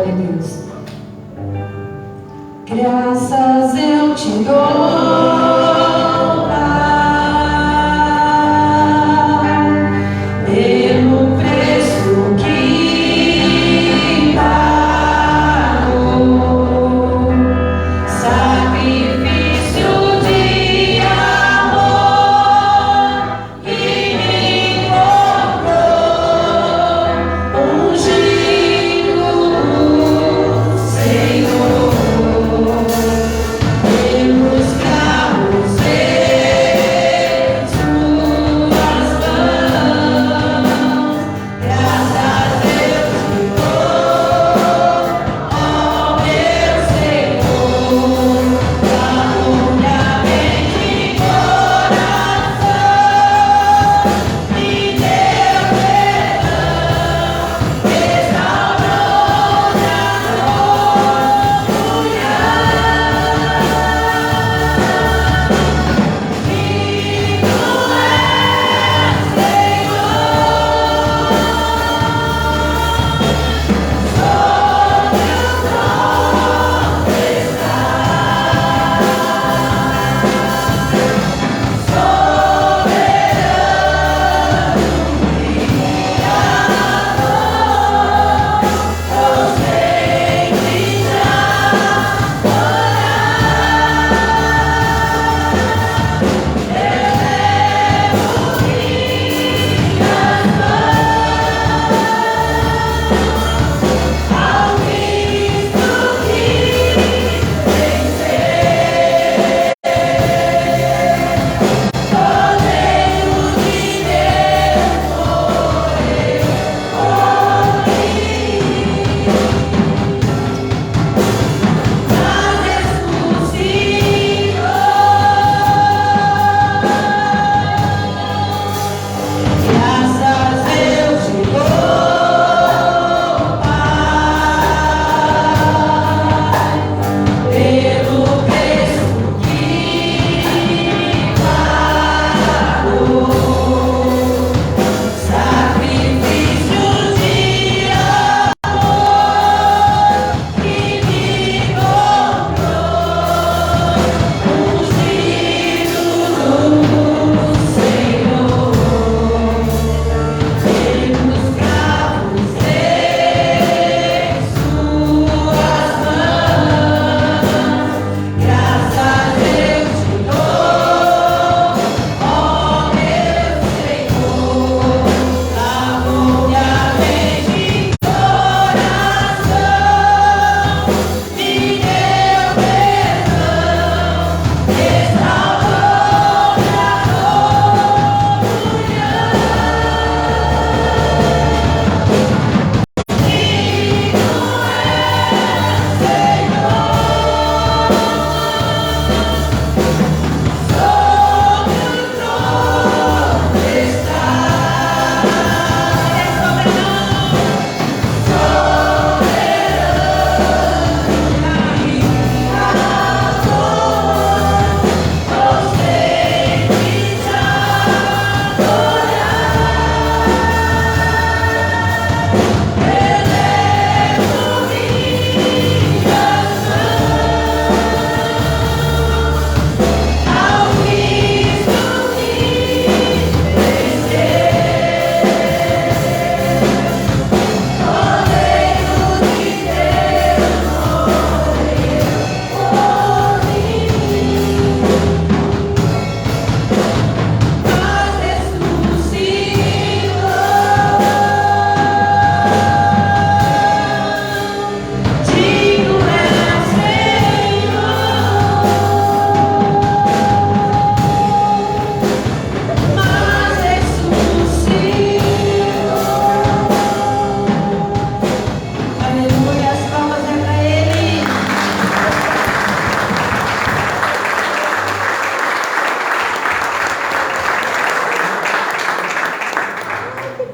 Glória a Deus. Graças eu te dou, Pai, pelo preço que pagou, sacrifício de amor que me comprou, ungindo o Senhor. Pelos cravos em suas mãos, graças eu te dou, ó meu Senhor, clamo minha mente e coração, me deu perdão, restaurou minha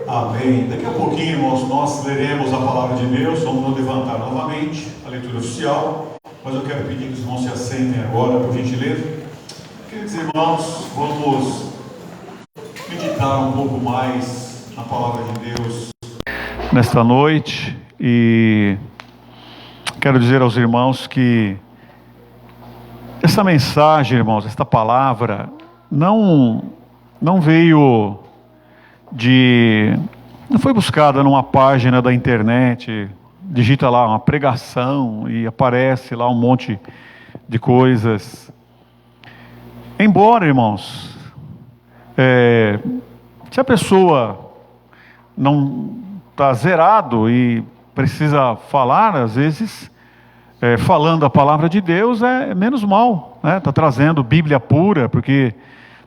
Amém. Daqui a pouquinho, irmãos, nós leremos a palavra de Deus. Vamos nos levantar novamente, a leitura oficial. Mas eu quero pedir que os irmãos se assentem agora, por gentileza. Queridos irmãos, vamos meditar um pouco mais na palavra de Deus nesta noite. E quero dizer aos irmãos que essa mensagem, irmãos, esta palavra, não veio não foi buscada numa página da internet, digita lá uma pregação e aparece lá um monte de coisas. Embora, irmãos, se a pessoa não está zerado e precisa falar, às vezes, falando a palavra de Deus é menos mal, né? Está trazendo Bíblia pura, porque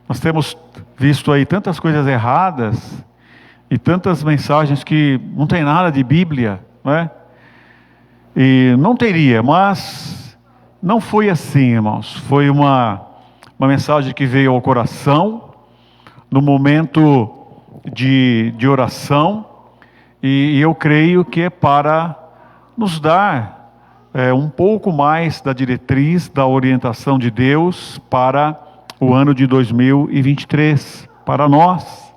nós temos visto aí tantas coisas erradas e tantas mensagens que não tem nada de Bíblia, né? E não teria, mas não foi assim, irmãos. Foi uma mensagem que veio ao coração no momento de oração, e eu creio que é para nos dar um pouco mais da diretriz, da orientação de Deus para o ano de 2023, para nós.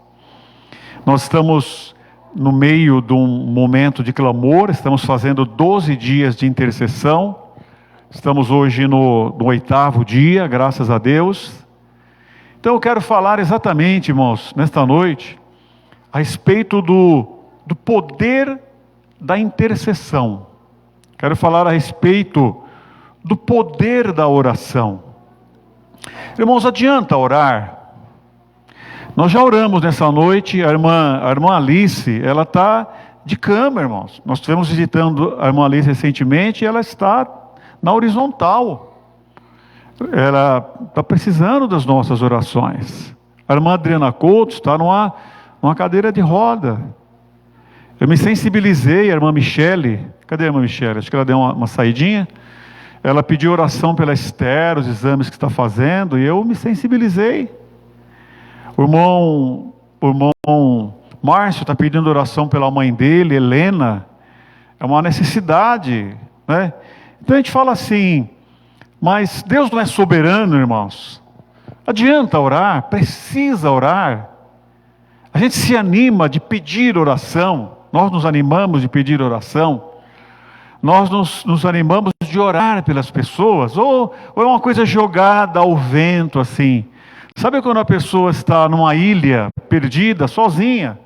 Nós estamos no meio de um momento de clamor, estamos fazendo 12 dias de intercessão, estamos hoje no 8º dia, graças a Deus. Então eu quero falar exatamente, irmãos, nesta noite, a respeito do poder da intercessão. Quero falar a respeito do poder da oração. Irmãos, adianta orar? Nós já oramos nessa noite. A irmã Alice, ela está de cama, irmãos. Nós estivemos visitando a irmã Alice recentemente e ela está na horizontal. Ela está precisando das nossas orações. A irmã Adriana Couto está numa cadeira de roda. Eu me sensibilizei, a irmã Michele. Cadê a irmã Michele? Acho que ela deu uma saidinha. Ela pediu oração pela Esther, os exames que está fazendo, e eu me sensibilizei. O irmão Márcio está pedindo oração pela mãe dele, Helena. É uma necessidade, né? Então a gente fala assim, mas Deus não é soberano, irmãos? Adianta orar? Precisa orar? A gente se anima de pedir oração. Nós nos animamos de pedir oração. Nós nos animamos de orar pelas pessoas. Ou é uma coisa jogada ao vento assim. Sabe quando a pessoa está numa ilha perdida, sozinha?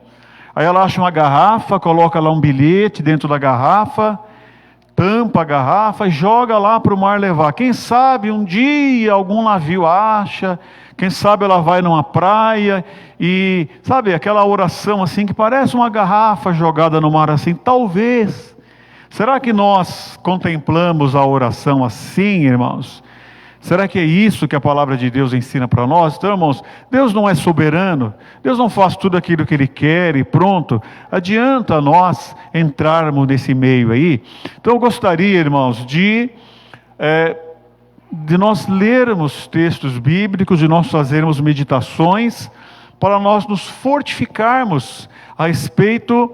Aí ela acha uma garrafa, coloca lá um bilhete dentro da garrafa, tampa a garrafa e joga lá para o mar levar. Quem sabe um dia algum navio acha, quem sabe ela vai numa praia e, sabe, aquela oração assim que parece uma garrafa jogada no mar assim, talvez. Será que nós contemplamos a oração assim, irmãos? Será que é isso que a palavra de Deus ensina para nós? Então, irmãos, Deus não é soberano, Deus não faz tudo aquilo que Ele quer e pronto. Adianta nós entrarmos nesse meio aí. Então eu gostaria, irmãos, de nós lermos textos bíblicos, de nós fazermos meditações, para nós nos fortificarmos a respeito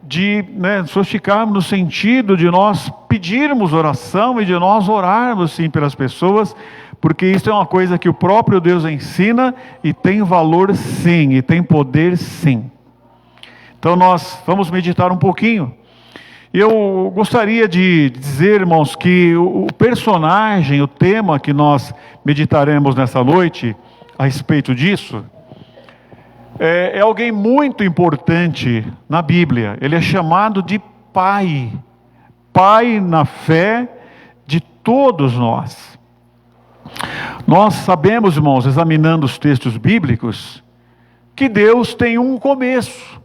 de, fortificarmos no sentido de nós pedirmos oração e de nós orarmos sim pelas pessoas, porque isso é uma coisa que o próprio Deus ensina e tem valor sim, e tem poder sim. Então nós vamos meditar um pouquinho. Eu gostaria de dizer, irmãos, que o personagem, o tema que nós meditaremos nessa noite, a respeito disso, é alguém muito importante na Bíblia. Ele é chamado de Pai. Pai na fé de todos nós. Nós sabemos, irmãos, examinando os textos bíblicos, que Deus tem um começo.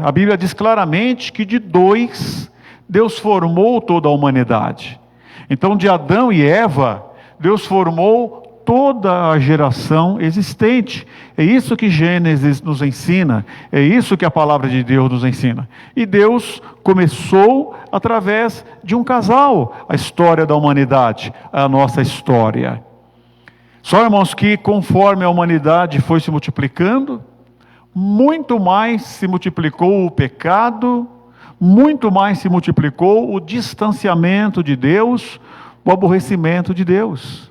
A Bíblia diz claramente que de 2, Deus formou toda a humanidade. Então, de Adão e Eva, Deus formou toda a geração existente. É isso que Gênesis nos ensina, é isso que a palavra de Deus nos ensina. E Deus começou através de um casal, a história da humanidade, a nossa história. Só, irmãos, que conforme a humanidade foi se multiplicando, muito mais se multiplicou o pecado, muito mais se multiplicou o distanciamento de Deus, o aborrecimento de Deus.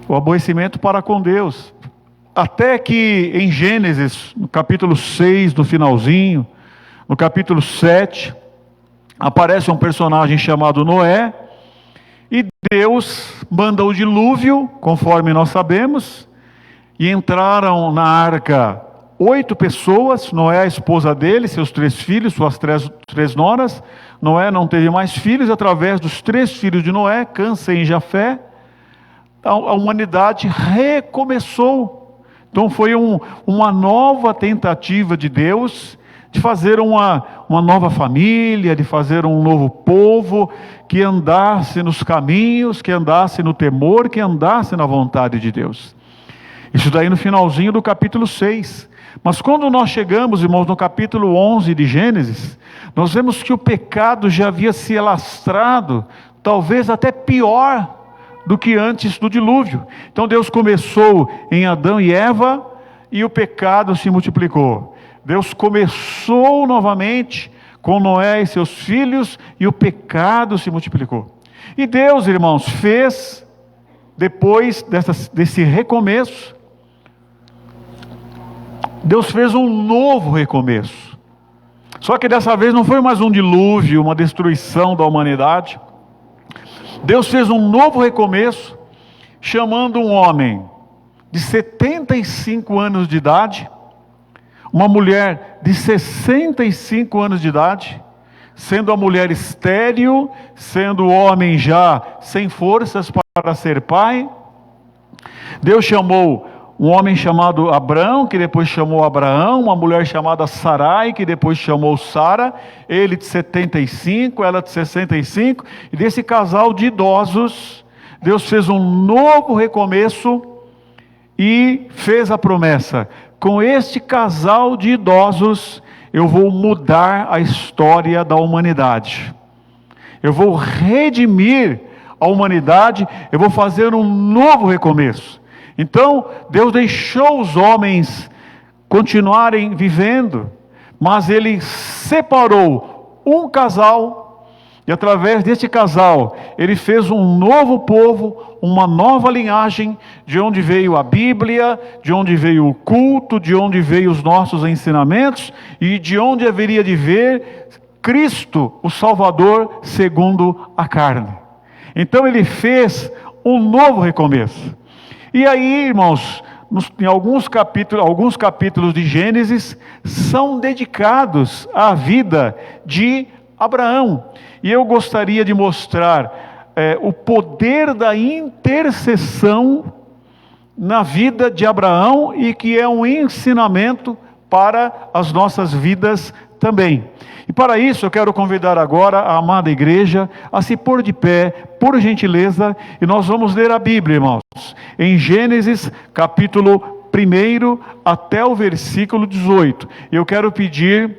O aborrecimento para com Deus. Até que em Gênesis, no capítulo 6, no finalzinho, no capítulo 7, aparece um personagem chamado Noé, e Deus manda o dilúvio, conforme nós sabemos, e entraram na arca 8 pessoas, Noé, a esposa dele, seus 3 filhos, suas três noras. Noé não teve mais filhos. Através dos 3 filhos de Noé, Cã, Sem e Jafé, a humanidade recomeçou. Então foi uma nova tentativa de Deus de fazer uma nova família, de fazer um novo povo, que andasse nos caminhos, que andasse no temor, que andasse na vontade de Deus. Isso daí no finalzinho do capítulo 6. Mas quando nós chegamos, irmãos, no capítulo 11 de Gênesis, nós vemos que o pecado já havia se alastrado, talvez até pior do que antes do dilúvio. Então Deus começou em Adão e Eva, e o pecado se multiplicou. Deus começou novamente com Noé e seus filhos, e o pecado se multiplicou. E Deus, irmãos, fez, depois desse recomeço, Deus fez um novo recomeço. Só que dessa vez não foi mais um dilúvio, uma destruição da humanidade. Deus fez um novo recomeço, chamando um homem de 75 anos de idade, uma mulher de 65 anos de idade, sendo a mulher estéril, sendo o homem já sem forças para ser pai. Deus chamou um homem chamado Abrão, que depois chamou Abraão, uma mulher chamada Sarai, que depois chamou Sara, ele de 75, ela de 65, e desse casal de idosos, Deus fez um novo recomeço e fez a promessa: com este casal de idosos, eu vou mudar a história da humanidade, eu vou redimir a humanidade, eu vou fazer um novo recomeço. Então, Deus deixou os homens continuarem vivendo, mas Ele separou um casal, e através deste casal, Ele fez um novo povo, uma nova linhagem, de onde veio a Bíblia, de onde veio o culto, de onde veio os nossos ensinamentos, e de onde haveria de vir Cristo, o Salvador, segundo a carne. Então Ele fez um novo recomeço. E aí, irmãos, em alguns capítulos de Gênesis são dedicados à vida de Abraão. E eu gostaria de mostrar o poder da intercessão na vida de Abraão, e que é um ensinamento para as nossas vidas também. E para isso eu quero convidar agora a amada igreja a se pôr de pé, por gentileza, e nós vamos ler a Bíblia, irmãos, em Gênesis capítulo 1 até o versículo 18. Eu quero pedir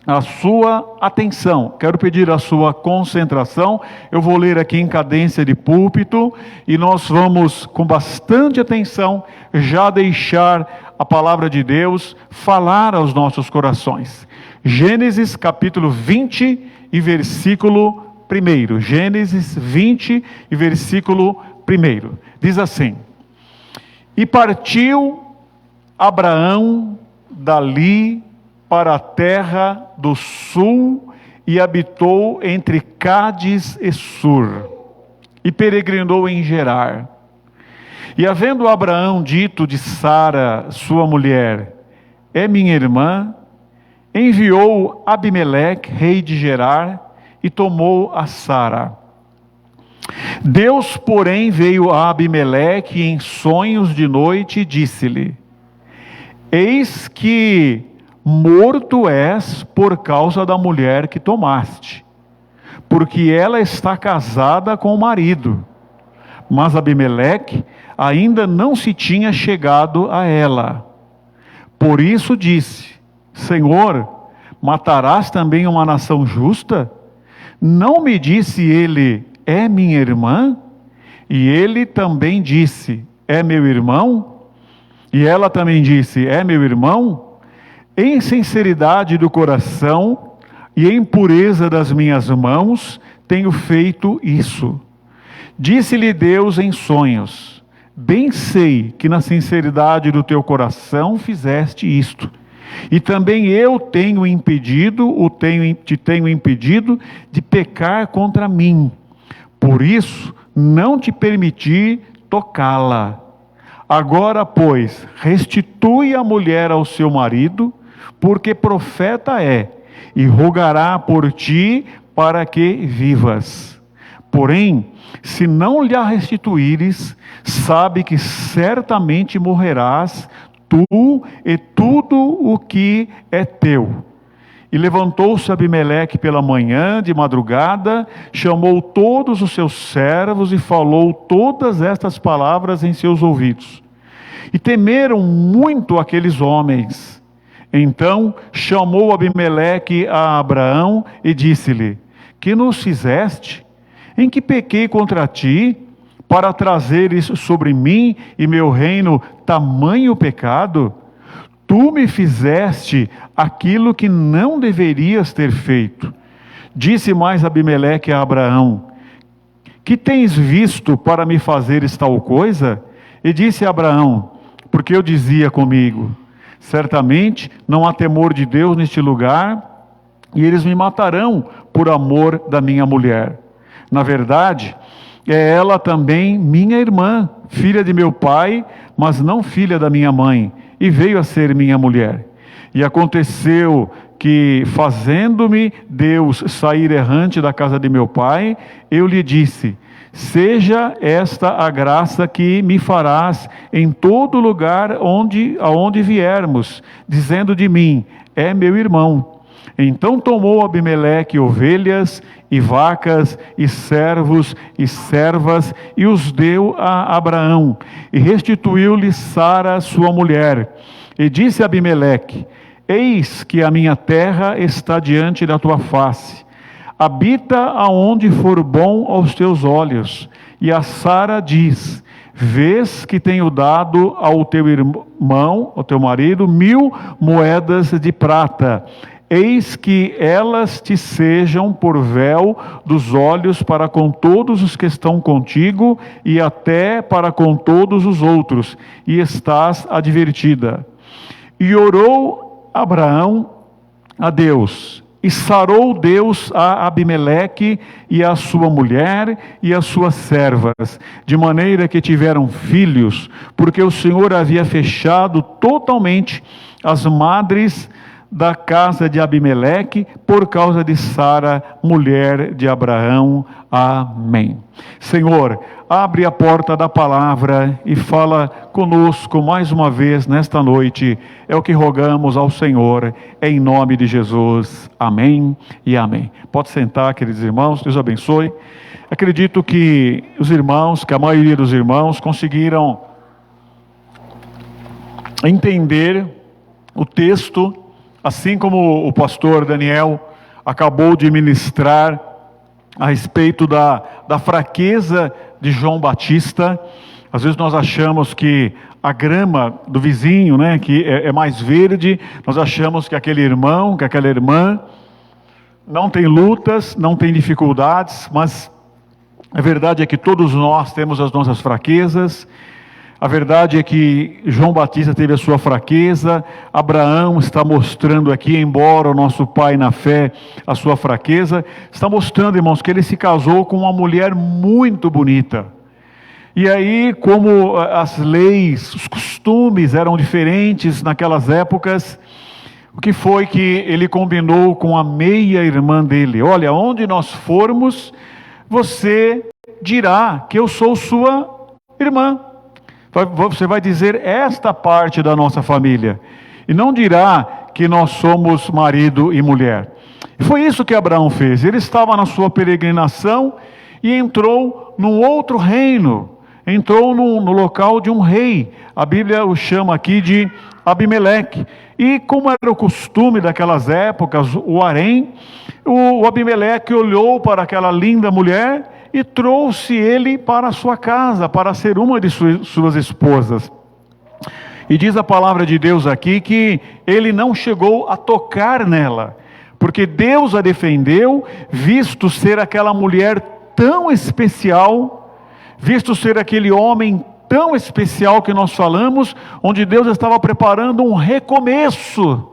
a sua atenção, quero pedir a sua concentração. Eu vou ler aqui em cadência de púlpito, e nós vamos, com bastante atenção, já deixar a palavra de Deus falar aos nossos corações. Gênesis capítulo 20 e versículo 1. Gênesis 20 e versículo 1. Diz assim: E partiu Abraão dali para a terra do sul, e habitou entre Cádiz e Sur, e peregrinou em Gerar. E havendo Abraão dito de Sara, sua mulher: é minha irmã, enviou Abimeleque, rei de Gerar, e tomou a Sara. Deus, porém, veio a Abimeleque em sonhos de noite e disse-lhe: eis que morto és por causa da mulher que tomaste, porque ela está casada com o marido. Mas Abimeleque ainda não se tinha chegado a ela. Por isso disse: Senhor, matarás também uma nação justa? Não me disse ele: é minha irmã? E ele também disse: é meu irmão? E ela também disse: é meu irmão? Em sinceridade do coração e em pureza das minhas mãos tenho feito isso. Disse-lhe Deus em sonhos: bem sei que na sinceridade do teu coração fizeste isto. E também eu te tenho impedido de pecar contra mim. Por isso, não te permiti tocá-la. Agora, pois, restitui a mulher ao seu marido, porque profeta é, e rogará por ti para que vivas. Porém, se não lhe a restituíres, sabe que certamente morrerás, tu e tudo o que é teu. E levantou-se Abimeleque pela manhã, de madrugada, chamou todos os seus servos e falou todas estas palavras em seus ouvidos. E temeram muito aqueles homens. Então chamou Abimeleque a Abraão e disse-lhe: que nos fizeste? Em que pequei contra ti, para trazeres sobre mim e meu reino tamanho pecado? Tu me fizeste aquilo que não deverias ter feito. Disse mais Abimeleque a Abraão: que tens visto para me fazeres tal coisa? E disse a Abraão: porque eu dizia comigo: certamente não há temor de Deus neste lugar, e eles me matarão por amor da minha mulher. Na verdade, é ela também minha irmã, filha de meu pai, mas não filha da minha mãe, e veio a ser minha mulher. E aconteceu que, fazendo-me Deus sair errante da casa de meu pai, eu lhe disse: seja esta a graça que me farás em todo lugar aonde viermos, dizendo de mim: é meu irmão. Então tomou Abimeleque ovelhas e vacas e servos e servas e os deu a Abraão, e restituiu-lhe Sara sua mulher. E disse Abimeleque: eis que a minha terra está diante da tua face, habita aonde for bom aos teus olhos. E a Sara diz: vês que tenho dado ao teu irmão, ao teu marido, 1000 moedas de prata. Eis que elas te sejam por véu dos olhos para com todos os que estão contigo, e até para com todos os outros, e estás advertida. E orou Abraão a Deus, e sarou Deus a Abimeleque e a sua mulher e as suas servas, de maneira que tiveram filhos, porque o Senhor havia fechado totalmente as madres da casa de Abimeleque, por causa de Sara, mulher de Abraão. Amém. Senhor, abre a porta da palavra e fala conosco mais uma vez nesta noite. É o que rogamos ao Senhor, em nome de Jesus. Amém e amém. Pode sentar, queridos irmãos, Deus abençoe. Acredito que a maioria dos irmãos conseguiram entender o texto, assim como o pastor Daniel acabou de ministrar a respeito da fraqueza de João Batista. Às vezes nós achamos que a grama do vizinho, né, que é mais verde, nós achamos que aquele irmão, que aquela irmã não tem lutas, não tem dificuldades, mas a verdade é que todos nós temos as nossas fraquezas. A verdade é que João Batista teve a sua fraqueza, Abraão está mostrando aqui, embora o nosso pai na fé, a sua fraqueza, está mostrando, irmãos, que ele se casou com uma mulher muito bonita. E aí, como as leis, os costumes eram diferentes naquelas épocas, o que foi que ele combinou com a meia-irmã dele? Olha, onde nós formos, você dirá que eu sou sua irmã. Você vai dizer esta parte da nossa família, e não dirá que nós somos marido e mulher. E foi isso que Abraão fez. Ele estava na sua peregrinação e entrou num outro reino, entrou no local de um rei. A Bíblia o chama aqui de Abimeleque. E como era o costume daquelas épocas, o harém, o Abimeleque olhou para aquela linda mulher e trouxe ele para a sua casa, para ser uma de suas esposas. E diz a palavra de Deus aqui que ele não chegou a tocar nela, porque Deus a defendeu, visto ser aquela mulher tão especial, visto ser aquele homem tão especial que nós falamos, onde Deus estava preparando um recomeço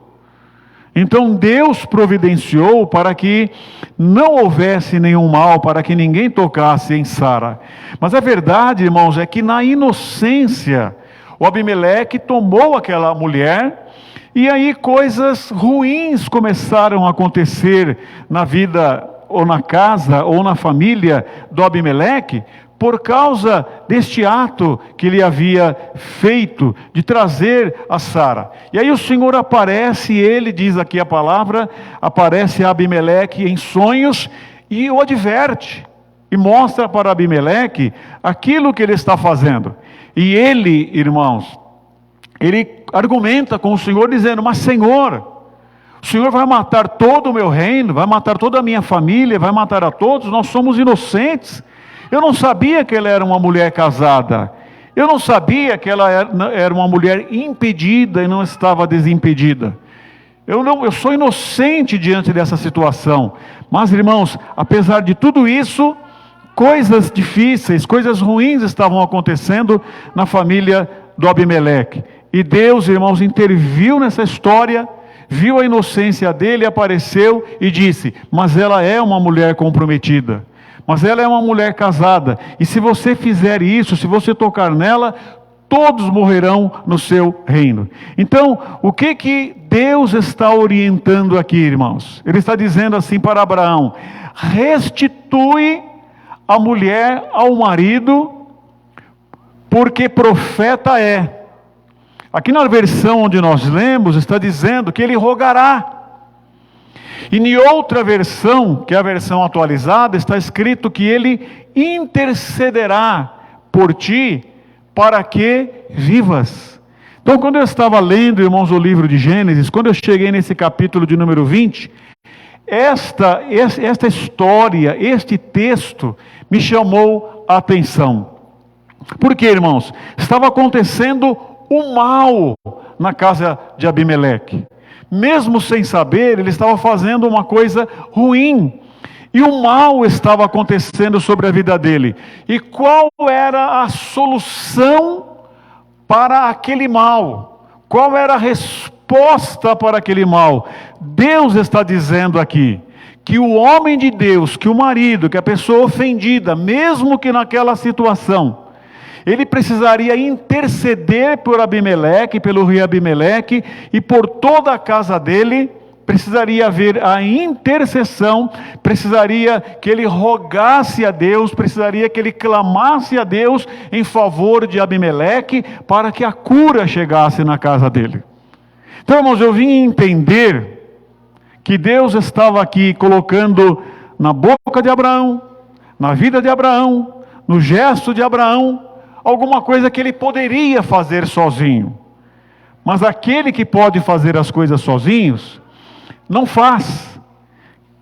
Então Deus providenciou para que não houvesse nenhum mal, para que ninguém tocasse em Sara. Mas a verdade, irmãos, é que na inocência, o Abimeleque tomou aquela mulher, e aí coisas ruins começaram a acontecer na vida, ou na casa, ou na família do Abimeleque, por causa deste ato que ele havia feito, de trazer a Sara. E aí o Senhor aparece, e ele diz aqui a palavra, aparece a Abimeleque em sonhos, e o adverte, e mostra para Abimeleque aquilo que ele está fazendo. E ele, irmãos, ele argumenta com o Senhor dizendo: mas Senhor, o Senhor vai matar todo o meu reino, vai matar toda a minha família, vai matar a todos, nós somos inocentes. Eu não sabia que ela era uma mulher casada, eu não sabia que ela era uma mulher impedida e não estava desimpedida. Eu sou inocente diante dessa situação. Mas, irmãos, apesar de tudo isso, coisas difíceis, coisas ruins estavam acontecendo na família do Abimeleque. E Deus, irmãos, interviu nessa história, viu a inocência dele, apareceu e disse: mas ela é uma mulher comprometida, mas ela é uma mulher casada, e se você fizer isso, se você tocar nela, todos morrerão no seu reino. Então, o que Deus está orientando aqui, irmãos? Ele está dizendo assim para Abraão: restitui a mulher ao marido, porque profeta é. Aqui na versão onde nós lemos, está dizendo que ele rogará. E em outra versão, que é a versão atualizada, está escrito que ele intercederá por ti, para que vivas. Então, quando eu estava lendo, irmãos, o livro de Gênesis, quando eu cheguei nesse capítulo de número 20, esta história, este texto, me chamou a atenção. Por quê, irmãos? Estava acontecendo o mal na casa de Abimeleque. Mesmo sem saber, ele estava fazendo uma coisa ruim. E o mal estava acontecendo sobre a vida dele. E qual era a solução para aquele mal? Qual era a resposta para aquele mal? Deus está dizendo aqui que o homem de Deus, que o marido, que a pessoa ofendida, mesmo que naquela situação, ele precisaria interceder por Abimeleque, pelo rei Abimeleque, e por toda a casa dele. Precisaria haver a intercessão, precisaria que ele rogasse a Deus, precisaria que ele clamasse a Deus em favor de Abimeleque, para que a cura chegasse na casa dele. Então, irmãos, eu vim entender que Deus estava aqui colocando na boca de Abraão, na vida de Abraão, no gesto de Abraão, alguma coisa que ele poderia fazer sozinho. Mas aquele que pode fazer as coisas sozinhos, não faz.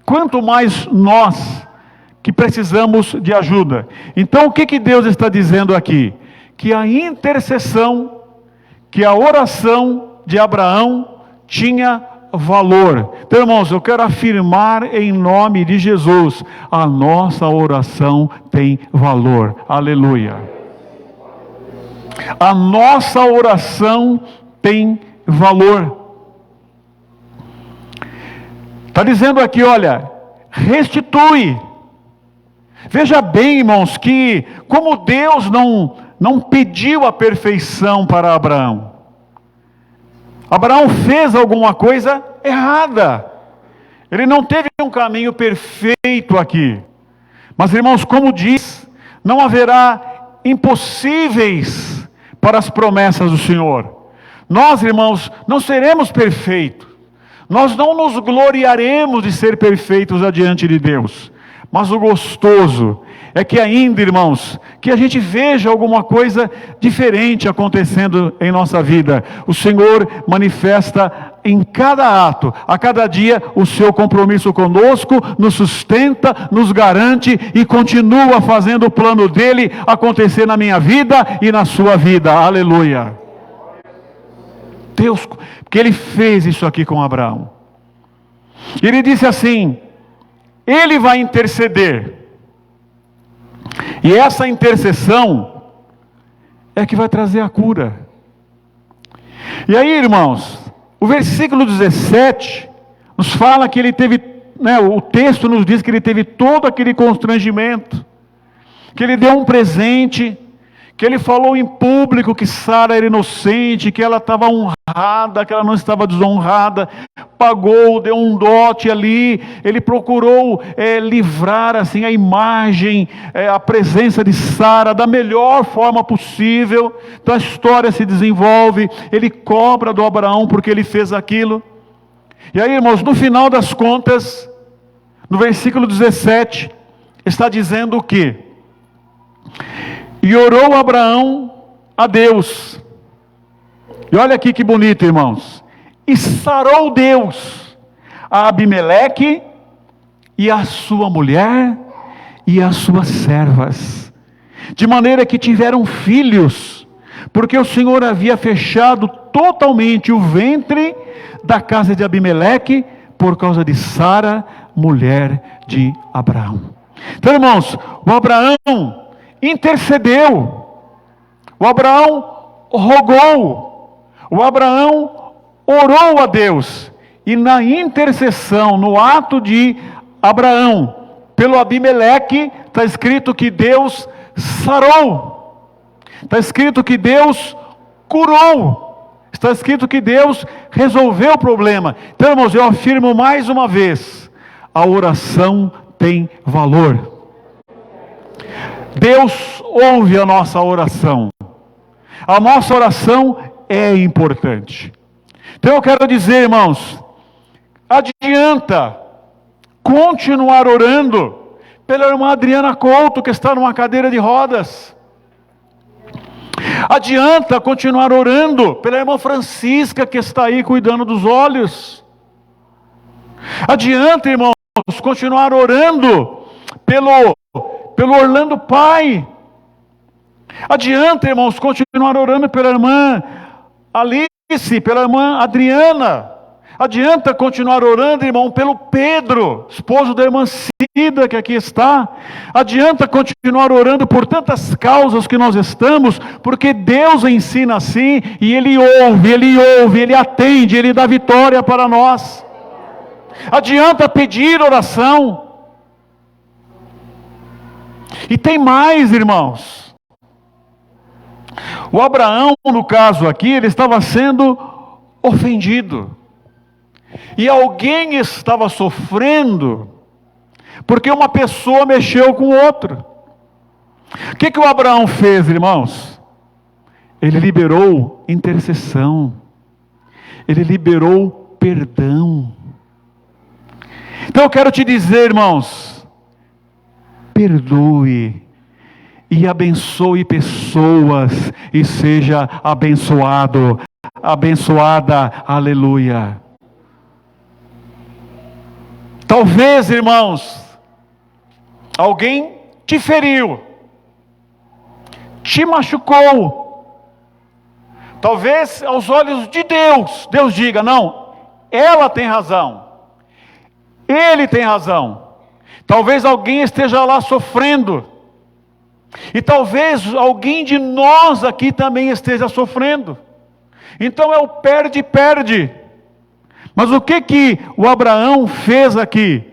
Quanto mais nós que precisamos de ajuda. Então o que Deus está dizendo aqui? Que a intercessão, que a oração de Abraão tinha valor. Então, irmãos, eu quero afirmar em nome de Jesus: a nossa oração tem valor. Aleluia. A nossa oração tem valor. Está dizendo aqui, olha, restitui. Veja bem, irmãos, que como Deus não pediu a perfeição para Abraão. Abraão fez alguma coisa errada. Ele não teve um caminho perfeito aqui. Mas, irmãos, como diz, não haverá impossíveis para as promessas do Senhor. Nós, irmãos, não seremos perfeitos. Nós não nos gloriaremos de ser perfeitos adiante de Deus. Mas o gostoso é que ainda, irmãos, que a gente veja alguma coisa diferente acontecendo em nossa vida. O Senhor manifesta em cada ato, a cada dia, o seu compromisso conosco, nos sustenta, nos garante e continua fazendo o plano dele acontecer na minha vida e na sua vida. Aleluia. Deus, porque ele fez isso aqui com Abraão. Ele disse assim: ele vai interceder. E essa intercessão é que vai trazer a cura. E aí, irmãos, o versículo 17 Nos fala que ele teve, o texto nos diz que ele teve todo aquele constrangimento, que ele deu um presente, que ele falou em público que Sara era inocente, que ela estava honrada, que ela não estava desonrada, pagou, deu um dote ali, ele procurou livrar assim a imagem, a presença de Sara da melhor forma possível. Então a história se desenvolve, ele cobra do Abraão porque ele fez aquilo. E aí, irmãos, no final das contas, no versículo 17, está dizendo o quê? E orou Abraão a Deus. E olha aqui que bonito, irmãos. E sarou Deus a Abimeleque e a sua mulher e as suas servas, de maneira que tiveram filhos, porque o Senhor havia fechado totalmente o ventre da casa de Abimeleque por causa de Sara, mulher de Abraão. Então, irmãos, o Abraão intercedeu, o Abraão rogou, o Abraão orou a Deus, e na intercessão, no ato de Abraão pelo Abimeleque, está escrito que Deus sarou, está escrito que Deus curou, está escrito que Deus resolveu o problema. Então, irmãos, eu afirmo mais uma vez, a oração tem valor. Deus ouve a nossa oração. A nossa oração é importante. Então eu quero dizer, irmãos, adianta continuar orando pela irmã Adriana Couto, que está numa cadeira de rodas. Adianta continuar orando pela irmã Francisca, que está aí cuidando dos olhos. Adianta, irmãos, continuar orando pelo Orlando Pai. Adianta, irmãos, continuar orando pela irmã Alice, pela irmã Adriana. Adianta continuar orando, irmão, pelo Pedro, esposo da irmã Cida, que aqui está. Adianta continuar orando por tantas causas que nós estamos, porque Deus ensina assim, e Ele ouve, Ele atende, Ele dá vitória para nós. Adianta pedir oração. E tem mais, irmãos. O Abraão, no caso aqui, ele estava sendo ofendido. E alguém estava sofrendo, porque uma pessoa mexeu com o outro. O que o Abraão fez, irmãos? Ele liberou intercessão. Ele liberou perdão. Então eu quero te dizer, irmãos, perdoe e abençoe pessoas e seja abençoado, abençoada, aleluia. Talvez, irmãos, alguém te feriu, te machucou. Talvez aos olhos de Deus, Deus diga, não, ela tem razão, ele tem razão. Talvez alguém esteja lá sofrendo, e talvez alguém de nós aqui também esteja sofrendo. Então é o perde-perde. Mas o que o Abraão fez aqui?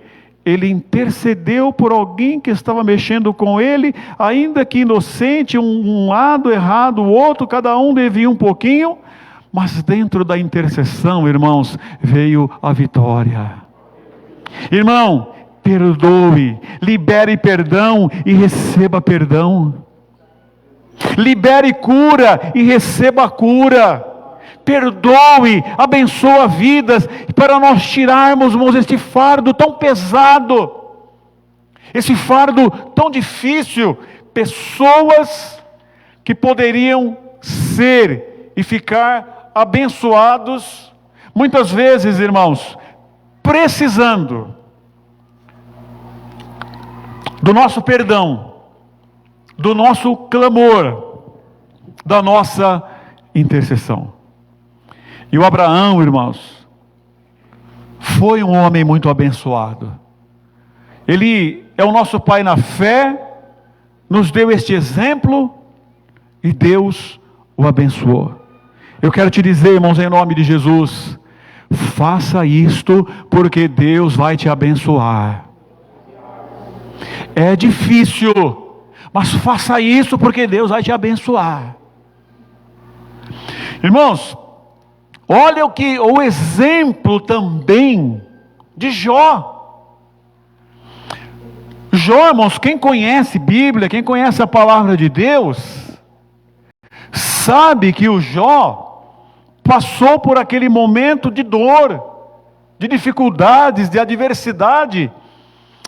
Ele intercedeu por alguém que estava mexendo com ele, ainda que inocente, um lado errado, o outro, cada um devia um pouquinho, mas dentro da intercessão, irmãos, veio a vitória. Irmão, perdoe, libere perdão e receba perdão. Libere cura e receba cura. Perdoe, abençoa vidas, para nós tirarmos, irmãos, este fardo tão pesado, esse fardo tão difícil. Pessoas que poderiam ser e ficar abençoados, muitas vezes, irmãos, precisando do nosso perdão, do nosso clamor, da nossa intercessão. E o Abraão, irmãos, foi um homem muito abençoado. Ele é o nosso pai na fé, nos deu este exemplo, e Deus o abençoou. Eu quero te dizer, irmãos, em nome de Jesus, faça isto, porque Deus vai te abençoar. É difícil, mas faça isso, porque Deus vai te abençoar. Irmãos, olha o exemplo também de Jó. Jó, irmãos, quem conhece Bíblia, quem conhece a palavra de Deus, sabe que o Jó passou por aquele momento de dor, de dificuldades, de adversidade.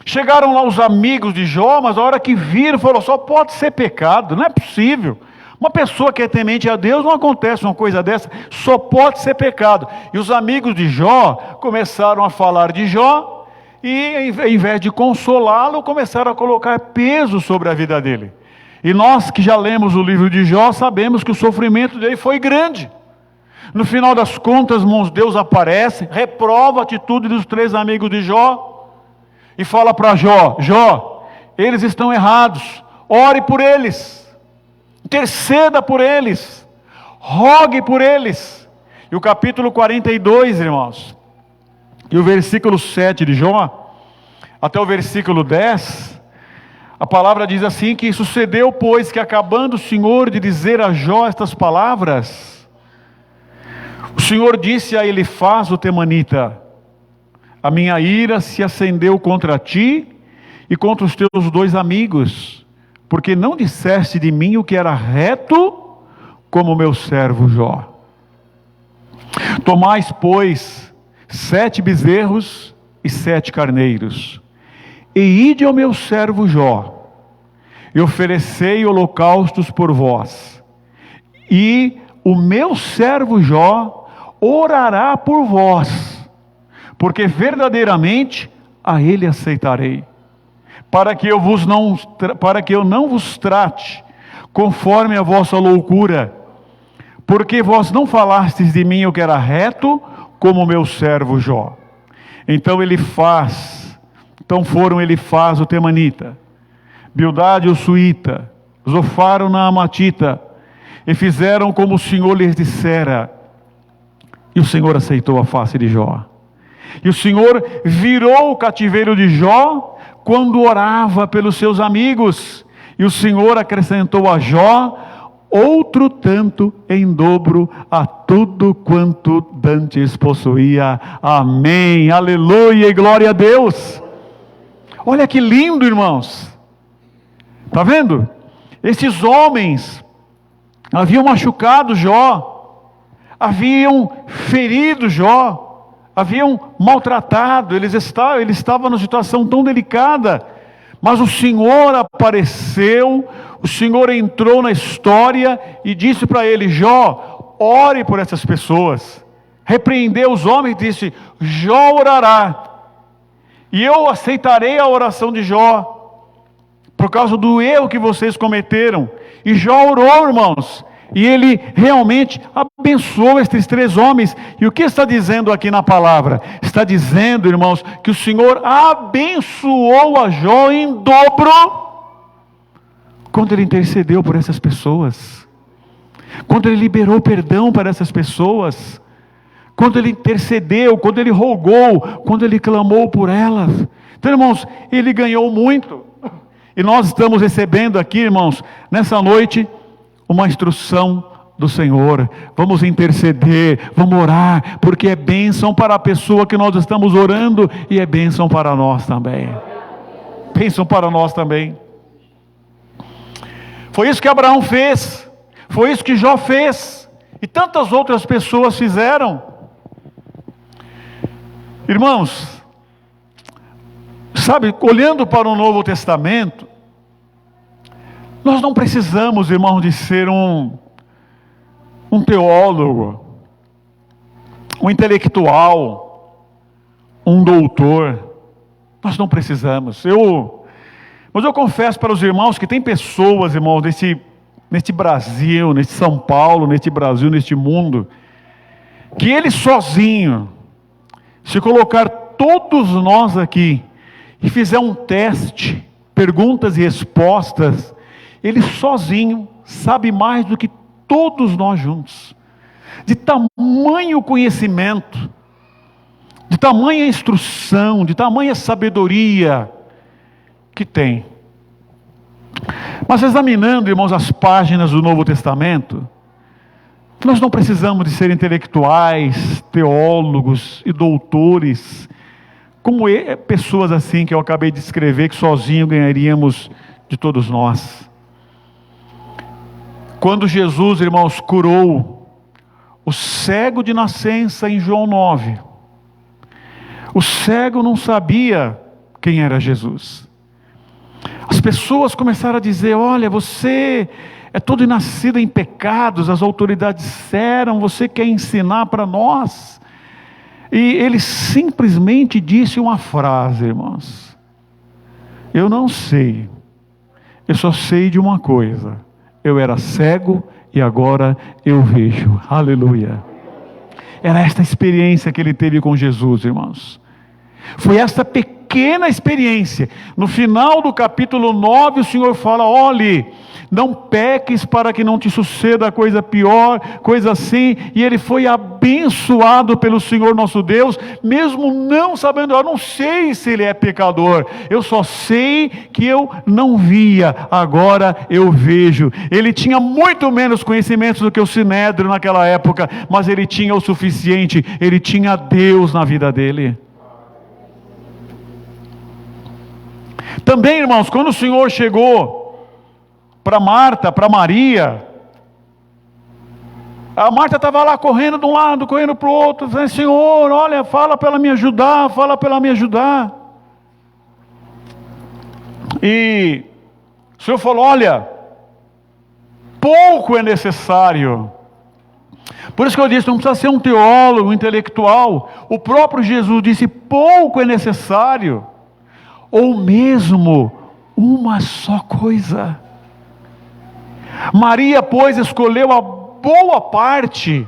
Chegaram lá os amigos de Jó, mas a hora que viram, falou: só pode ser pecado, não é possível. Uma pessoa que é temente a Deus, não acontece uma coisa dessa, só pode ser pecado. E os amigos de Jó começaram a falar de Jó, e em vez de consolá-lo, começaram a colocar peso sobre a vida dele. E nós que já lemos o livro de Jó, sabemos que o sofrimento dele foi grande. No final das contas, irmãos, Deus aparece, reprova a atitude dos 3 amigos de Jó, e fala para Jó: Jó, eles estão errados, ore por eles, interceda por eles, rogue por eles. E o capítulo 42, irmãos, e o versículo 7 de Jó, até o versículo 10, a palavra diz assim: que sucedeu, pois, que acabando o Senhor de dizer a Jó estas palavras, o Senhor disse a Elifaz o temanita: a minha ira se acendeu contra ti e contra os teus 2 amigos, porque não disseste de mim o que era reto, como meu servo Jó. Tomais, pois, 7 bezerros e 7 carneiros, e ide ao meu servo Jó, e oferecei holocaustos por vós, e o meu servo Jó orará por vós, porque verdadeiramente a ele aceitarei, para que eu não vos trate conforme a vossa loucura, porque vós não falastes de mim o que era reto, como meu servo Jó. Então foram Elifaz o temanita, Bildade o suíta, Zofar o naamatita, e fizeram como o Senhor lhes dissera, e o Senhor aceitou a face de Jó. E o Senhor virou o cativeiro de Jó quando orava pelos seus amigos, e o Senhor acrescentou a Jó outro tanto em dobro a tudo quanto dantes possuía. Amém, aleluia e glória a Deus. Olha que lindo, irmãos. Está vendo? Esses homens haviam machucado Jó, haviam ferido Jó, haviam maltratado, ele estava numa situação tão delicada, mas o Senhor apareceu, o Senhor entrou na história e disse para ele: Jó, ore por essas pessoas. Repreendeu os homens e disse: Jó orará, e eu aceitarei a oração de Jó, por causa do erro que vocês cometeram. E Jó orou, irmãos, e ele realmente abençoou esses 3 homens. E o que está dizendo aqui na palavra? Está dizendo, irmãos, que o Senhor abençoou a Jó em dobro, quando ele intercedeu por essas pessoas, quando ele liberou perdão para essas pessoas, quando ele intercedeu, quando ele rogou, quando ele clamou por elas. Então, irmãos, ele ganhou muito. E nós estamos recebendo aqui, irmãos, nessa noite, uma instrução do Senhor. Vamos interceder, vamos orar, porque é bênção para a pessoa que nós estamos orando, e é bênção para nós também. Bênção para nós também. Foi isso que Abraão fez, foi isso que Jó fez, e tantas outras pessoas fizeram. Irmãos, sabe, olhando para o Novo Testamento, nós não precisamos, irmãos, de ser um teólogo, um intelectual, um doutor. Nós não precisamos. Mas eu confesso para os irmãos que tem pessoas, irmãos, neste Brasil, neste São Paulo, neste Brasil, neste mundo, que ele sozinho, se colocar todos nós aqui e fizer um teste, perguntas e respostas, ele sozinho sabe mais do que todos nós juntos, de tamanho conhecimento, de tamanha instrução, de tamanha sabedoria que tem. Mas examinando, irmãos, as páginas do Novo Testamento, nós não precisamos de ser intelectuais, teólogos e doutores, como pessoas assim que eu acabei de escrever, que sozinho ganharíamos de todos nós. Quando Jesus, irmãos, curou o cego de nascença em João 9, o cego não sabia quem era Jesus. As pessoas começaram a dizer: olha, você é todo nascido em pecados, as autoridades disseram, você quer ensinar para nós? E ele simplesmente disse uma frase, irmãos: eu não sei, eu só sei de uma coisa, eu era cego e agora eu vejo. Aleluia. Era esta experiência que ele teve com Jesus, irmãos. Foi esta pequena experiência. No final do capítulo 9, o Senhor fala: olhe, não peques para que não te suceda coisa pior, coisa assim. E ele foi abençoado pelo Senhor nosso Deus, mesmo não sabendo. Eu não sei se ele é pecador, eu só sei que eu não via, agora eu vejo. Ele tinha muito menos conhecimentos do que o Sinédrio naquela época, mas ele tinha o suficiente, ele tinha Deus na vida dele. Também, irmãos, quando o Senhor chegou para Marta, para Maria, a Marta estava lá correndo de um lado, correndo para o outro, dizendo: Senhor, olha, fala para ela me ajudar, fala para ela me ajudar. E o Senhor falou: olha, pouco é necessário. Por isso que eu disse, não precisa ser um teólogo, um intelectual. O próprio Jesus disse: pouco é necessário, ou mesmo uma só coisa. Maria, pois, escolheu a boa parte,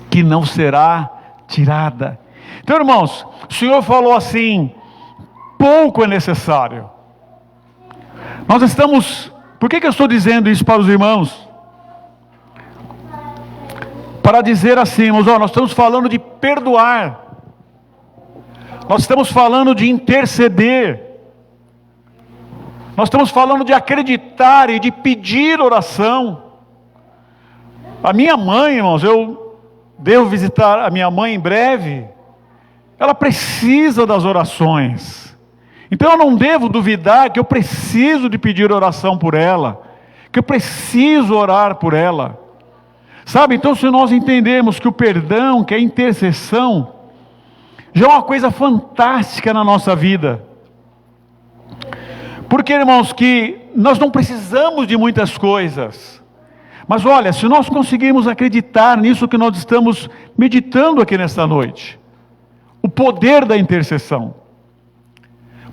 que não será tirada. Então, irmãos, o Senhor falou assim: pouco é necessário. Nós estamos... Por que eu estou dizendo isso para os irmãos? Para dizer assim, irmãos, nós estamos falando de perdoar. Nós estamos falando de interceder. Nós estamos falando de acreditar e de pedir oração. A minha mãe, irmãos, eu devo visitar a minha mãe em breve. Ela precisa das orações. Então eu não devo duvidar que eu preciso de pedir oração por ela, que eu preciso orar por ela. Sabe, então se nós entendermos que o perdão, que a intercessão, já é uma coisa fantástica na nossa vida. Porque, irmãos, que nós não precisamos de muitas coisas. Mas olha, se nós conseguirmos acreditar nisso que nós estamos meditando aqui nesta noite, o poder da intercessão.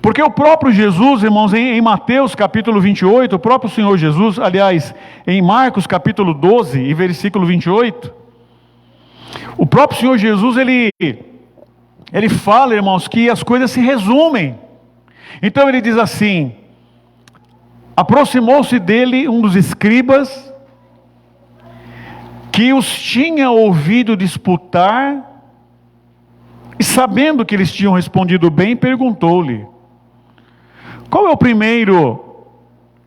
Porque o próprio Jesus, irmãos, em Mateus capítulo 28, o próprio Senhor Jesus, aliás, em Marcos capítulo 12 e versículo 28, o próprio Senhor Jesus, ele fala, irmãos, que as coisas se resumem. Então ele diz assim: aproximou-se dele um dos escribas, que os tinha ouvido disputar, e sabendo que eles tinham respondido bem, perguntou-lhe: qual é o primeiro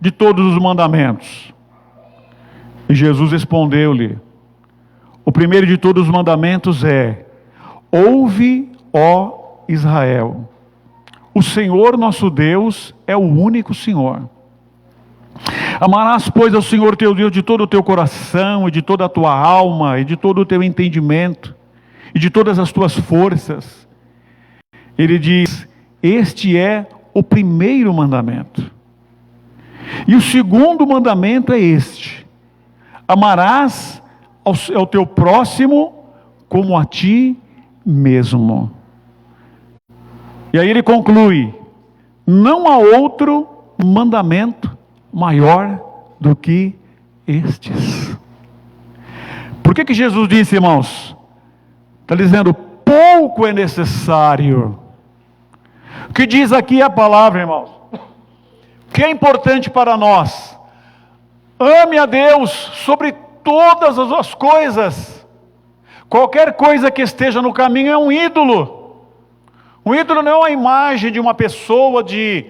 de todos os mandamentos? E Jesus respondeu-lhe: o primeiro de todos os mandamentos é: ouve, ó Israel, o Senhor nosso Deus é o único Senhor. Amarás, pois, ao Senhor teu Deus de todo o teu coração, e de toda a tua alma, e de todo o teu entendimento, e de todas as tuas forças. Ele diz: este é o primeiro mandamento. E o segundo mandamento é este: amarás ao teu próximo como a ti mesmo. E aí ele conclui: não há outro mandamento maior do que estes. Por que Jesus disse, irmãos? Está dizendo: pouco é necessário. O que diz aqui a palavra, irmãos? O que é importante para nós? Ame a Deus sobre todas as coisas. Qualquer coisa que esteja no caminho é um ídolo. Um ídolo não é uma imagem de uma pessoa, de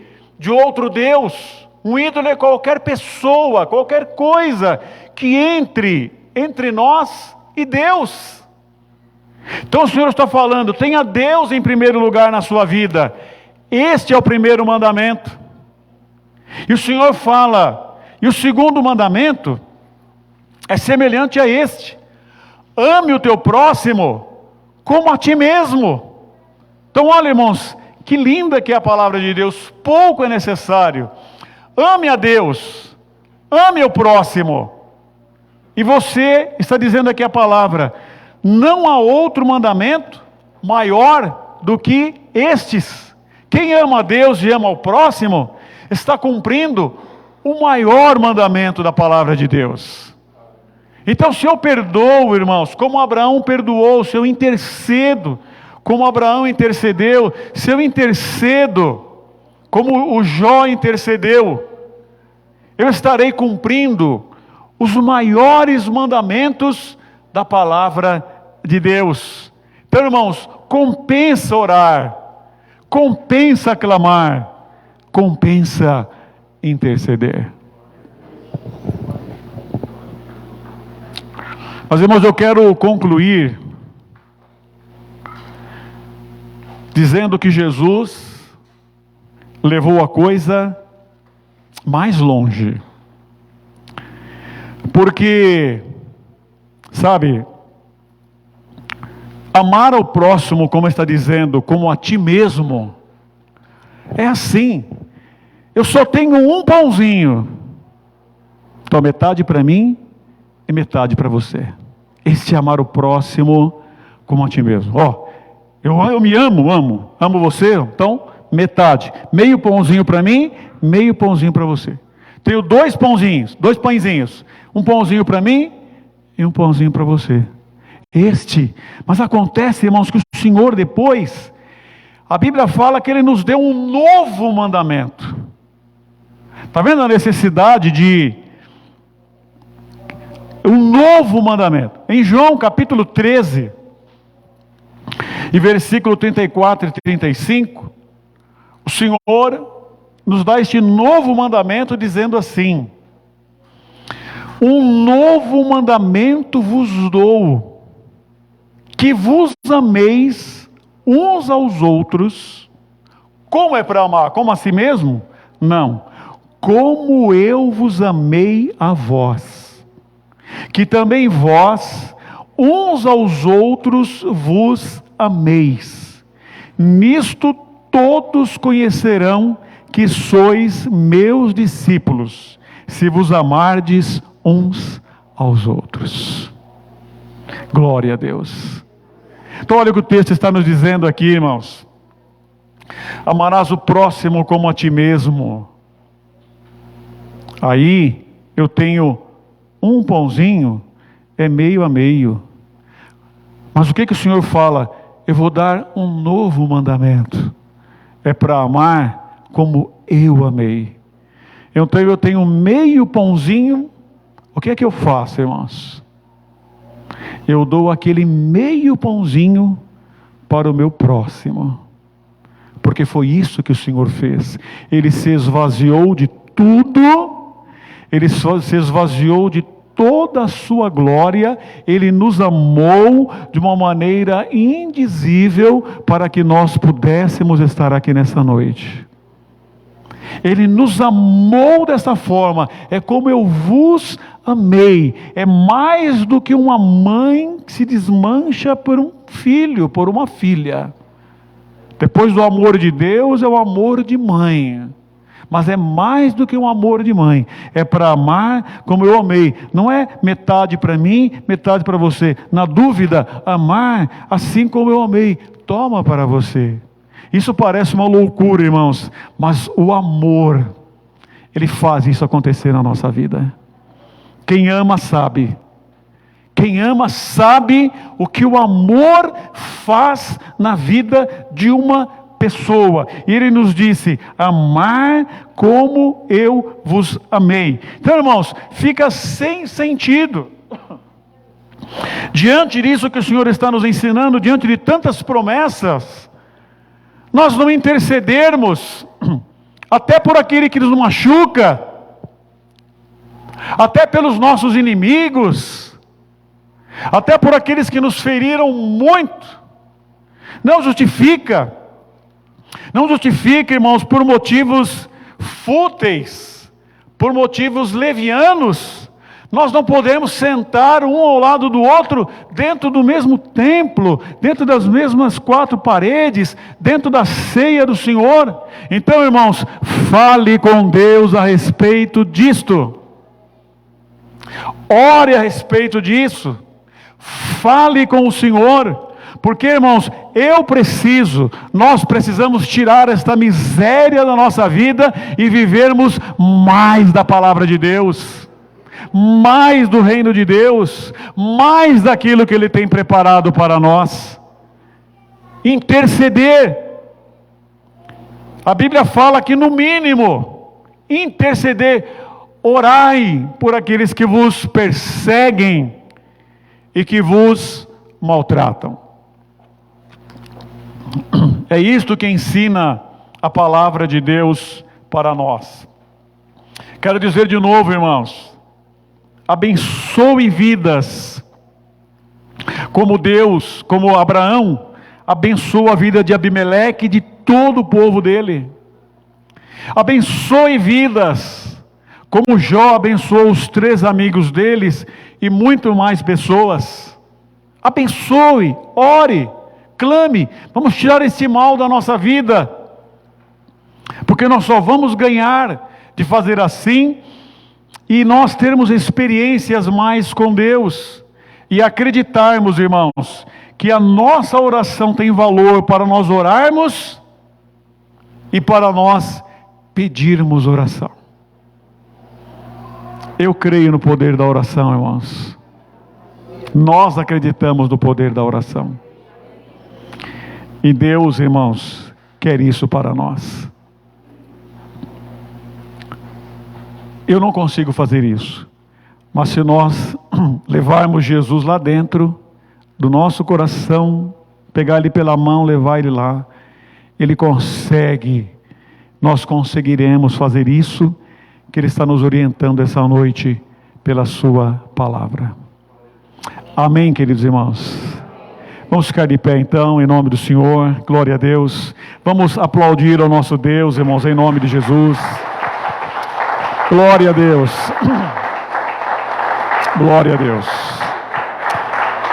outro Deus. Um ídolo é qualquer pessoa, qualquer coisa que entre nós e Deus. Então o Senhor está falando, tenha Deus em primeiro lugar na sua vida. Este é o primeiro mandamento. E o Senhor fala, e o segundo mandamento é semelhante a este: ame o teu próximo como a ti mesmo. Então olha, irmãos, que linda que é a palavra de Deus. Pouco é necessário. Ame a Deus, ame o próximo. E você está dizendo aqui a palavra: não há outro mandamento maior do que estes. Quem ama a Deus e ama o próximo está cumprindo o maior mandamento da palavra de Deus. Então, se eu perdoo, irmãos, como Abraão perdoou, se eu intercedo, como Abraão intercedeu, se eu intercedo, como o Jó intercedeu, eu estarei cumprindo os maiores mandamentos da palavra de Deus. Então, irmãos, compensa orar, compensa clamar, compensa interceder. Mas, irmãos, eu quero concluir dizendo que Jesus levou a coisa mais longe. Porque, sabe, amar ao próximo, como está dizendo, como a ti mesmo, é assim. Eu só tenho um pãozinho, então metade para mim e metade para você. Este é amar o próximo como a ti mesmo. Eu me amo você, então metade, meio pãozinho para mim, meio pãozinho para você. Tenho dois pãezinhos, um pãozinho para mim e um pãozinho para você. Mas acontece, irmãos, que o Senhor depois, a Bíblia fala que Ele nos deu um novo mandamento. Está vendo a necessidade de um novo mandamento? Em João capítulo 13, e versículo 34 e 35, o Senhor nos dá este novo mandamento dizendo assim: um novo mandamento vos dou, que vos ameis uns aos outros. Como é para amar? Como a si mesmo? Não. Como eu vos amei a vós, que também vós uns aos outros vos ameis. Nisto todos conhecerão que sois meus discípulos, se vos amardes uns aos outros. Glória a Deus. Então olha o que o texto está nos dizendo aqui, irmãos. Amarás o próximo como a ti mesmo. Aí eu tenho um pãozinho, é meio a meio. Mas o que o Senhor fala? Eu vou dar um novo mandamento. É para amar como eu amei. Então eu tenho meio pãozinho. O que é que eu faço, irmãos? Eu dou aquele meio pãozinho para o meu próximo. Porque foi isso que o Senhor fez. Ele se esvaziou de tudo. Ele se esvaziou de toda a sua glória. Ele nos amou de uma maneira indizível para que nós pudéssemos estar aqui nessa noite. Ele nos amou dessa forma. É como eu vos amei. É mais do que uma mãe que se desmancha por um filho, por uma filha. Depois do amor de Deus é o amor de mãe. Mas é mais do que um amor de mãe. É para amar como eu amei. Não é metade para mim, metade para você. Na dúvida, amar assim como eu amei. Toma para você. Isso parece uma loucura, irmãos. Mas o amor, ele faz isso acontecer na nossa vida. Quem ama sabe. Quem ama sabe o que o amor faz na vida de uma pessoa. E ele nos disse: amar como eu vos amei. Então, irmãos, fica sem sentido Diante disso que o Senhor está nos ensinando, diante de tantas promessas, nós não intercedermos, até por aquele que nos machuca, até pelos nossos inimigos, até por aqueles que nos feriram muito. Não justifica, irmãos, por motivos fúteis, por motivos levianos. Nós não podemos sentar um ao lado do outro, dentro do mesmo templo, dentro das mesmas 4 paredes, dentro da ceia do Senhor. Então, irmãos, fale com Deus a respeito disto. Ore a respeito disso. Fale com o Senhor. Porque, irmãos, nós precisamos tirar esta miséria da nossa vida e vivermos mais da palavra de Deus, mais do reino de Deus, mais daquilo que Ele tem preparado para nós. Interceder. A Bíblia fala que, no mínimo, interceder. Orai por aqueles que vos perseguem e que vos maltratam. É isto que ensina a palavra de Deus para nós. Quero dizer de novo, irmãos, abençoe vidas, como Abraão abençoou a vida de Abimeleque e de todo o povo dele. Abençoe vidas, como Jó abençoou os 3 amigos deles e muito mais pessoas. Abençoe, ore, clame, vamos tirar esse mal da nossa vida, porque nós só vamos ganhar de fazer assim, e nós termos experiências mais com Deus, e acreditarmos, irmãos, que a nossa oração tem valor para nós orarmos, e para nós pedirmos oração. Eu creio no poder da oração, irmãos. Nós acreditamos no poder da oração. E Deus, irmãos, quer isso para nós. Eu não consigo fazer isso, mas se nós levarmos Jesus lá dentro do nosso coração, pegar Ele pela mão, levar Ele lá, Ele consegue, nós conseguiremos fazer isso que Ele está nos orientando essa noite pela Sua palavra. Amém, queridos irmãos? Vamos ficar de pé então, em nome do Senhor, glória a Deus. Vamos aplaudir ao nosso Deus, irmãos, em nome de Jesus. Glória a Deus. Glória a Deus.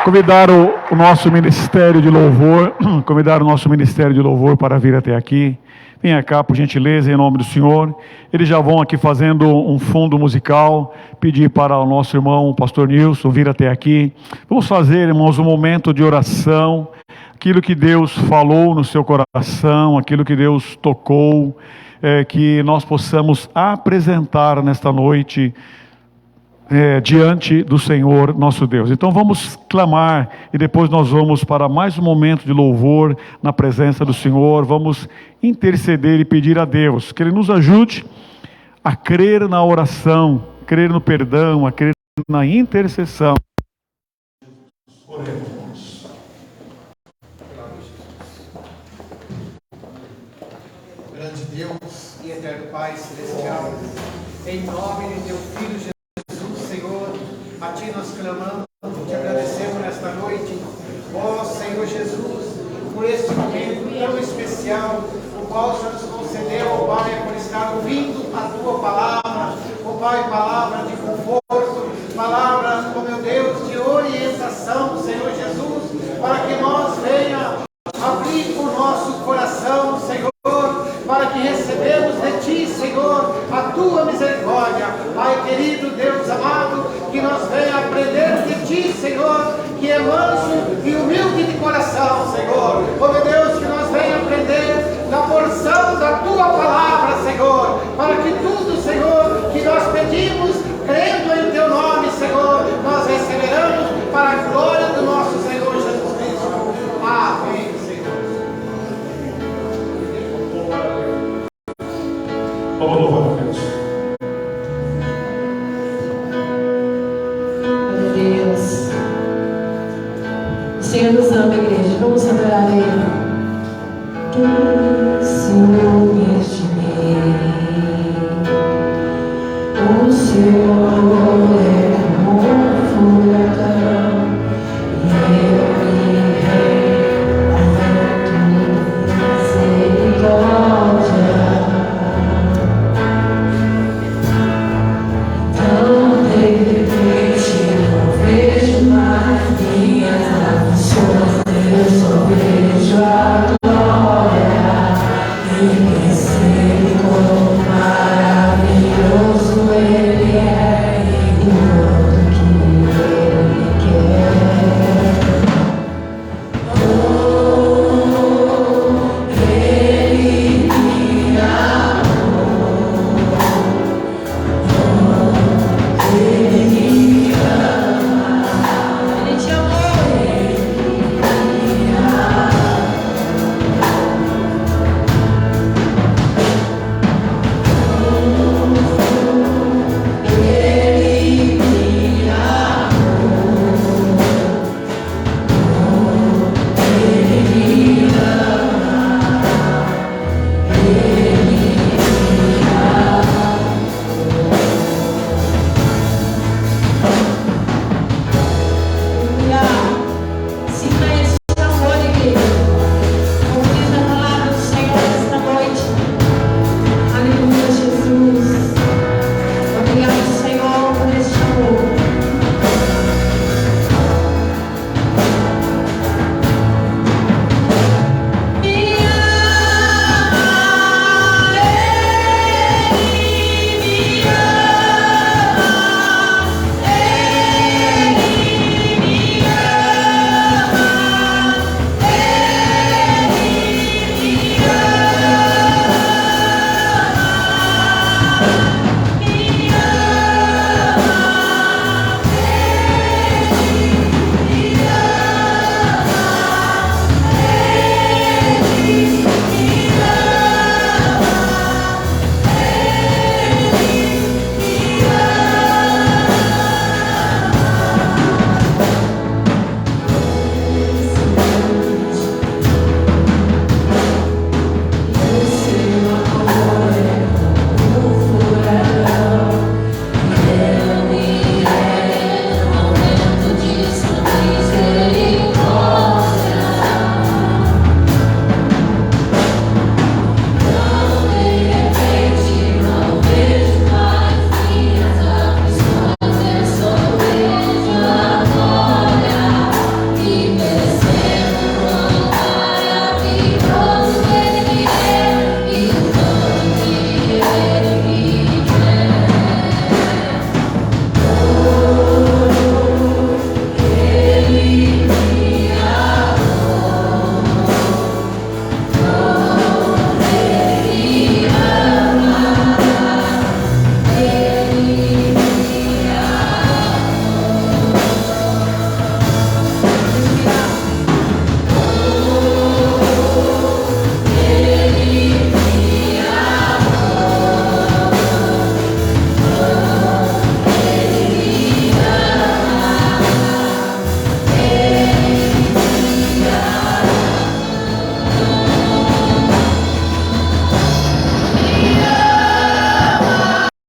Convidar o nosso ministério de louvor, para vir até aqui. Venha cá, por gentileza, em nome do Senhor. Eles já vão aqui fazendo um fundo musical. Pedir para o nosso irmão, o pastor Nilson, vir até aqui. Vamos fazer, irmãos, um momento de oração. Aquilo que Deus falou no seu coração, aquilo que Deus tocou, que nós possamos apresentar nesta noite, diante do Senhor nosso Deus. Então vamos clamar, e depois nós vamos para mais um momento de louvor na presença do Senhor. Vamos interceder e pedir a Deus que Ele nos ajude a crer na oração, crer no perdão, a crer na intercessão. Oremos. Grande Deus e eterno Pai Celestial, em nome de Teu Filho Jesus, Senhor, a Ti nós clamamos, Te agradecemos nesta noite, ó Senhor Jesus, por este momento tão especial, o qual o Senhor nos concedeu, ó Pai, por estar ouvindo a Tua palavra, ó Pai, palavra de conforto, palavra, ó meu Deus, de orientação, Senhor Jesus, para que nós venha abrir o nosso coração, Senhor, para que recebemos de Ti, Senhor, a Tua misericórdia. Pai querido, Deus amado, que nós venha aprender de Ti, Senhor, que é manso e humilde de coração, Senhor. Oh meu Deus, que nós venha aprender da porção da Tua palavra, Senhor, para que tudo, Senhor, que nós pedimos, crendo